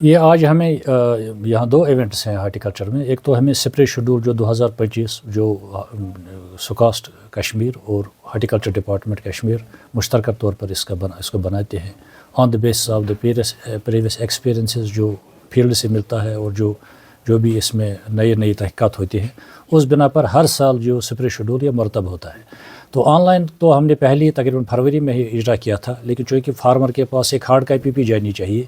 یہ آج ہمیں یہاں دو ایونٹس ہیں ہارٹیکلچر میں. ایک تو ہمیں سپرے شیڈول جو 2025 جو سکاسٹ کشمیر اور ہارٹیکلچر ڈپارٹمنٹ کشمیر مشترکہ طور پر اس کو بناتے ہیں on the basis of the previous experiences جو فیلڈ سے ملتا ہے اور جو بھی اس میں نئی تحقیقات ہوتی ہیں اس بنا پر ہر سال جو سپرے شیڈول یہ مرتب ہوتا ہے. تو آن لائن تو ہم نے پہلے ہی تقریباً فروری میں ہی اجرا کیا تھا, لیکن چونکہ فارمر کے پاس ایک ہارڈ کاپی بھی جانی چاہیے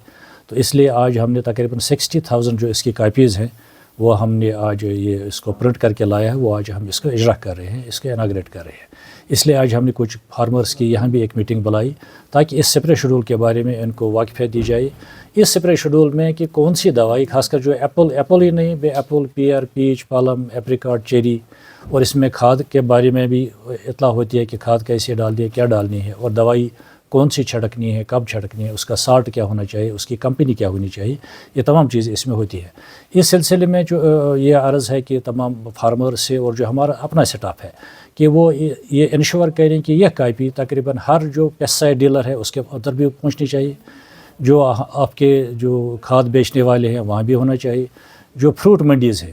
تو اس لیے آج ہم نے تقریباً 60,000 جو اس کی کاپیز ہیں وہ ہم نے آج یہ اس کو پرنٹ کر کے لایا ہے, وہ آج ہم اس کو اجرا کر رہے ہیں, اس کو اناگریٹ کر رہے ہیں. اس لیے آج ہم نے کچھ فارمرز کی یہاں بھی ایک میٹنگ بلائی تاکہ اس سپرے شیڈول کے بارے میں ان کو واقفیت دی جائے. اس سپرے شیڈول میں کہ کون سی دوائی, خاص کر جو ایپل ہی نہیں بے ایپل, پیئر, پیچ, پالم, ایپریکاٹ, چیری, اور اس میں کھاد کے بارے میں بھی اطلاع ہوتی ہے کہ کھاد کیسے ڈالنی ہے, کیا ڈالنی ہے, اور دوائی کون سی چھڑکنی ہے, کب چھڑکنی ہے, اس کا سالٹ کیا ہونا چاہیے, اس کی کمپنی کیا ہونی چاہیے, یہ تمام چیزیں اس میں ہوتی ہے. اس سلسلے میں جو یہ عرض ہے کہ تمام فارمر سے اور جو ہمارا اپنا سٹاف ہے کہ وہ یہ انشور کریں کہ یہ کاپی تقریباً ہر جو پیسٹسائڈ ڈیلر ہے اس کے اندر بھی پہنچنی چاہیے, جو آپ کے جو کھاد بیچنے والے ہیں وہاں بھی ہونا چاہیے, جو فروٹ منڈیز ہیں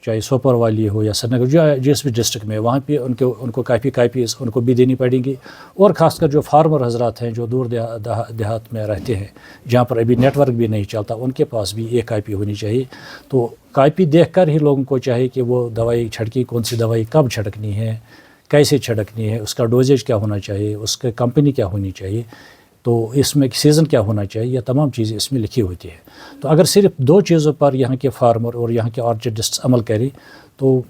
چاہے سوپور والی ہو یا سری نگر جس بھی ڈسٹرکٹ میں وہاں پہ ان کو کاپیز ان کو بھی دینی پڑیں گی. اور خاص کر جو فارمر حضرات ہیں جو دور دیہات میں رہتے ہیں جہاں پر ابھی نیٹ ورک بھی نہیں چلتا, ان کے پاس بھی ایک کاپی ہونی چاہیے. تو کاپی دیکھ کر ہی لوگوں کو چاہیے کہ وہ دوائی چھڑکی, کون سی دوائی کب چھڑکنی ہے, کیسے چھڑکنی ہے, اس کا ڈوزیج کیا ہونا چاہیے, اس کی کمپنی کیا ہونی چاہیے, تو اس میں سیزن کیا ہونا چاہیے, یہ تمام چیزیں اس میں لکھی ہوتی ہے. تو اگر صرف دو چیزوں پر یہاں کے فارمر اور یہاں کے آرچرڈسٹ عمل کریں تو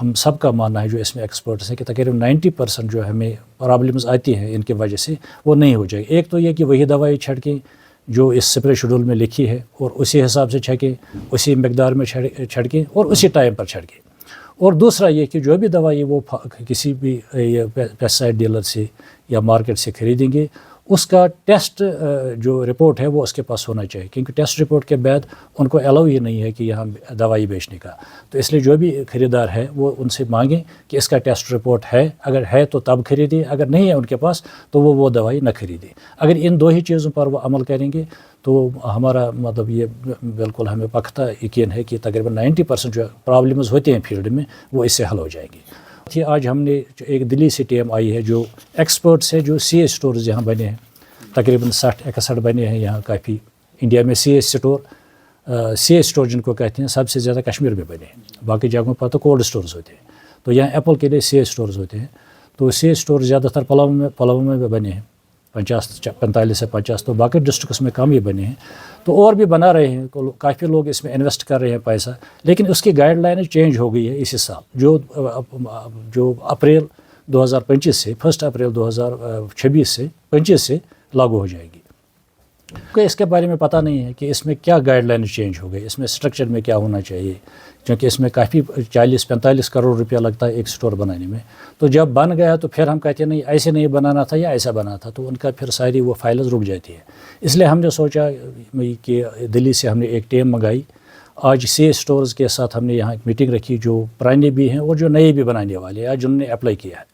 ہم سب کا ماننا ہے جو اس میں ایکسپرٹس ہیں کہ تقریباً 90% جو ہمیں پرابلمز آتی ہیں ان کی وجہ سے وہ نہیں ہو جائے. ایک تو یہ کہ وہی دوائی چھڑکیں جو اس سپرے شیڈول میں لکھی ہے اور اسی حساب سے چھڑکیں, اسی مقدار میں چھڑکیں اور اسی ٹائم پر چھڑکیں. اور دوسرا یہ کہ جو بھی دوائی وہ کسی بھی پیسٹسائڈ ڈیلر سے یا مارکیٹ سے خریدیں گے اس کا ٹیسٹ جو رپورٹ ہے وہ اس کے پاس ہونا چاہیے, کیونکہ ٹیسٹ رپورٹ کے بعد ان کو الاؤ ہی نہیں ہے کہ یہاں دوائی بیچنے کا. تو اس لیے جو بھی خریدار ہے وہ ان سے مانگیں کہ اس کا ٹیسٹ رپورٹ ہے, اگر ہے تو تب خریدیں, اگر نہیں ہے ان کے پاس تو وہ دوائی نہ خریدیں. اگر ان دو ہی چیزوں پر وہ عمل کریں گے تو ہمارا مطلب یہ بالکل ہمیں پختہ یقین ہے کہ تقریباً 90% جو پرابلمز ہوتے ہیں فیلڈ میں وہ اس سے حل ہو جائیں گی. آج ہم نے ایک دلی سے ٹیم آئی ہے جو ایکسپرٹس ہے, جو سی اے اسٹورز یہاں بنے ہیں, تقریباً 60-61 بنے ہیں یہاں کافی انڈیا میں. سی اے اسٹور جن کو کہتے ہیں سب سے زیادہ کشمیر میں بنے ہیں, باقی جگہوں پر تو کولڈ اسٹورز ہوتے ہیں. تو یہاں ایپل کے لیے سی اے اسٹورز ہوتے ہیں. تو سی اے اسٹور زیادہ تر پلاؤں میں بنے ہیں 45 سے 50, تو باقی ڈسٹرکس میں کم ہی بنے ہیں. تو اور بھی بنا رہے ہیں, کافی لوگ اس میں انویسٹ کر رہے ہیں پیسہ, لیکن اس کی گائیڈ لائن چینج ہو گئی ہے اسی سال جو اپریل 2025 سے 1 اپریل 2026 سے 25 سے لاگو ہو جائے گی. کوئی اس کے بارے میں پتہ نہیں ہے کہ اس میں کیا گائیڈ لائن چینج ہو گئی, اس میں اسٹرکچر میں کیا ہونا چاہیے, کیونکہ اس میں کافی 40-45 کروڑ روپیہ لگتا ہے ایک اسٹور بنانے میں. تو جب بن گیا تو پھر ہم کہتے ہیں نہیں ایسے نہیں بنانا تھا یا ایسا بنا تھا, تو ان کا پھر ساری وہ فائلز رک جاتی ہے. اس لیے ہم نے سوچا کہ دلی سے ہم نے ایک ٹیم منگائی. آج سی اسٹورز کے ساتھ ہم نے یہاں ایک میٹنگ رکھی, جو پرانے بھی ہیں اور جو نئے بھی بنانے والے ہیں جنہوں نے اپلائی کیا ہے.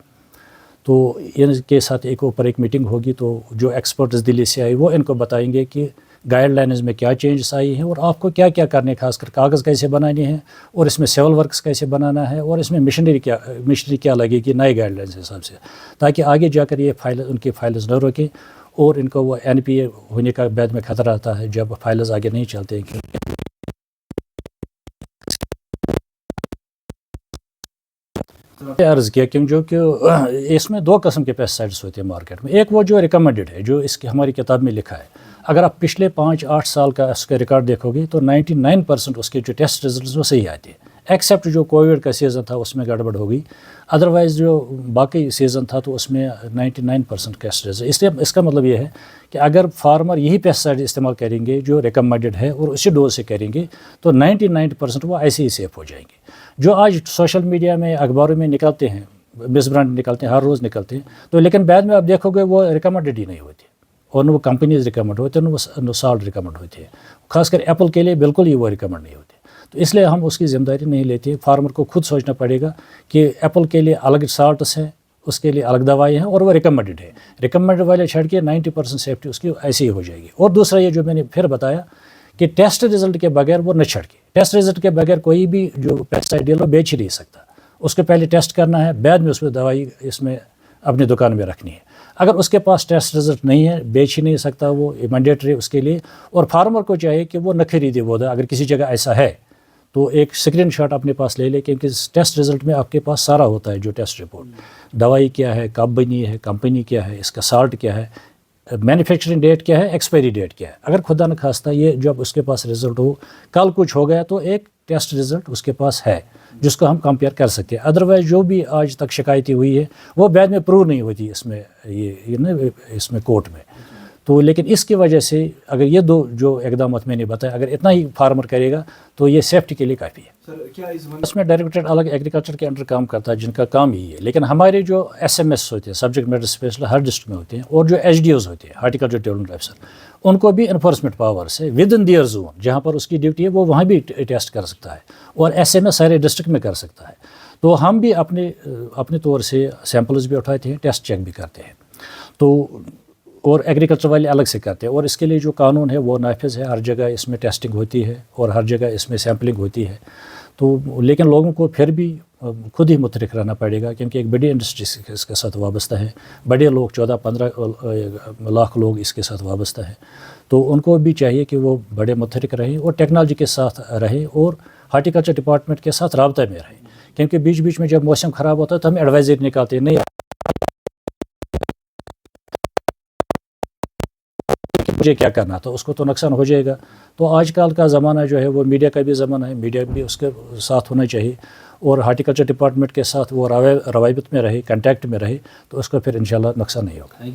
تو ان کے ساتھ ایک میٹنگ ہوگی, تو جو ایکسپرٹس دلی سے آئی وہ ان کو بتائیں گے کہ گائیڈ لائنز میں کیا چینجز آئی ہیں اور آپ کو کیا کیا کرنے, خاص کر کاغذ کیسے بنانے ہیں اور اس میں سول ورکس کیسے بنانا ہے اور اس میں مشنری کیا لگے گی نئے گائیڈ لائنز حساب سے, تاکہ آگے جا کر یہ ان کی فائلز نہ روکیں اور ان کو وہ NPA ہونے کا بعد میں خطرہ رہتا ہے جب فائلز آگے نہیں چلتے ہیں. عرض کیا کہ اس میں 2 قسم کے پیسٹسائڈس ہوتے ہیں مارکیٹ میں. ایک وہ جو ریکمنڈڈ ہے, جو اس کی ہماری کتاب میں لکھا ہے. اگر آپ پچھلے 5-8 سال کا اس کا ریکارڈ دیکھو گے تو 99% اس کے جو ٹیسٹ ریزلٹس وہ صحیح آتے ہیں, ایکسیپٹ جو کووڈ کا سیزن تھا اس میں گڑبڑ ہو گئی. ادروائز جو باقی سیزن تھا تو اس میں 99% ٹیسٹ ریزلٹ. اس لیے اس کا مطلب یہ ہے کہ اگر فارمر یہی پیسٹسائڈ استعمال کریں گے جو ریکمنڈڈ ہے اور اسی ڈوز سے کریں گے تو 99% وہ ایسے ہی سیف ہو جائیں گے. جو آج سوشل میڈیا میں اخباروں میں نکلتے ہیں, مس برانڈ نکلتے ہیں, ہر روز نکلتے ہیں, تو لیکن بعد میں آپ دیکھو گے وہ ریکمنڈڈ ہی نہیں ہوتے, اور نہ وہ کمپنیز ریکمنڈ ہوتے ہیں, نہ سالٹ ریکمنڈ ہوتے ہیں. خاص کر ایپل کے لیے بالکل ہی وہ ریکمنڈ نہیں ہوتے. تو اس لیے ہم اس کی ذمہ داری نہیں لیتے. فارمر کو خود سوچنا پڑے گا کہ ایپل کے لیے الگ سالٹس ہیں, اس کے لیے الگ دوائی ہیں اور وہ ریکمنڈڈ ہے. ریکمنڈڈ والے چھڑ کے 90% سیفٹی اس کی ایسی ہی ہو جائے گی. اور دوسرا یہ جو میں نے پھر بتایا کہ ٹیسٹ رزلٹ کے بغیر وہ نہ چھڑکے. ٹیسٹ رزلٹ کے بغیر کوئی بھی جو پیسٹیسائڈ ڈیلر بیچ ہی نہیں سکتا. اس کو پہلے ٹیسٹ کرنا ہے, بعد میں اس میں دوائی اس میں اپنی دکان میں رکھنی ہے. اگر اس کے پاس ٹیسٹ رزلٹ نہیں ہے, بیچ ہی نہیں سکتا, وہ مینڈیٹری اس کے لیے. اور فارمر کو چاہیے کہ وہ نہ خریدے وہ دوا. اگر کسی جگہ ایسا ہے تو ایک اسکرین شاٹ اپنے پاس لے لے, کیونکہ ٹیسٹ رزلٹ میں آپ کے پاس سارا ہوتا ہے جو ٹیسٹ رپورٹ, دوائی کیا ہے, کب بنی ہے, کمپنی کیا ہے, اس کا سالٹ کیا ہے, مینوفیکچرنگ ڈیٹ کیا ہے, ایکسپائری ڈیٹ کیا ہے. اگر خدا نہ خواستہ یہ جب اس کے پاس رزلٹ ہو, کل کچھ ہو گیا تو ایک ٹیسٹ رزلٹ اس کے پاس ہے جس کو ہم کمپیئر کر سکتے ہیں. ادروائز جو بھی آج تک شکایتیں ہوئی ہے وہ بعد میں پروو نہیں ہوتی اس میں اس میں کورٹ میں. تو لیکن اس کی وجہ سے اگر یہ دو جو اقدامات میں نے بتایا, اگر اتنا ہی فارمر کرے گا تو یہ سیفٹی کے لیے کافی ہے. اس میں ڈائریکٹریٹ الگ ایگریکلچر کے انڈر کام کرتا ہے جن کا کام ہی ہے. لیکن ہمارے جو ایس ایم ایس ہوتے ہیں, سبجیکٹ میٹر اسپیشلسٹ, ہر ڈسٹرکٹ میں ہوتے ہیں, اور جو ایچ ڈی اوز ہوتے ہیں, ہارٹیکلچر ڈیولپمنٹ آفیسر, ان کو بھی انفورسمنٹ پاورس ہے ود ان دیئر زون. جہاں پر اس کی ڈیوٹی ہے وہ وہاں بھی ٹیسٹ کر سکتا ہے, اور ایس ایم ایس سارے ڈسٹرکٹ میں کر سکتا ہے. تو ہم بھی اپنے طور سے سیمپلز بھی اٹھاتے ہیں, ٹیسٹ چیک بھی کرتے ہیں. تو اور ایگریکلچر والے الگ سے کرتے ہیں, اور اس کے لیے جو قانون ہے وہ نافذ ہے. ہر جگہ اس میں ٹیسٹنگ ہوتی ہے اور ہر جگہ اس میں سیمپلنگ ہوتی ہے. تو لیکن لوگوں کو پھر بھی خود ہی متحرک رہنا پڑے گا, کیونکہ ایک بڑی انڈسٹری اس کے ساتھ وابستہ ہے. بڑے لوگ 14-15 لاکھ لوگ اس کے ساتھ وابستہ ہیں. تو ان کو بھی چاہیے کہ وہ بڑے متحرک رہیں اور ٹیکنالوجی کے ساتھ رہیں اور ہارٹیکلچر ڈپارٹمنٹ کے ساتھ رابطہ میں رہیں. کیونکہ بیچ بیچ میں جب موسم خراب ہوتا ہے تو ہم ایڈوائزری نکالتے ہیں, نہیں مجھے کیا کرنا تھا, اس کو تو نقصان ہو جائے گا. تو آج کل کا زمانہ جو ہے وہ میڈیا کا بھی زمانہ ہے, میڈیا بھی اس کے ساتھ ہونا چاہیے, اور ہارٹیکلچر ڈپارٹمنٹ کے ساتھ وہ روابط میں رہے, کنٹیکٹ میں رہے, تو اس کو پھر انشاءاللہ نقصان نہیں ہوگا.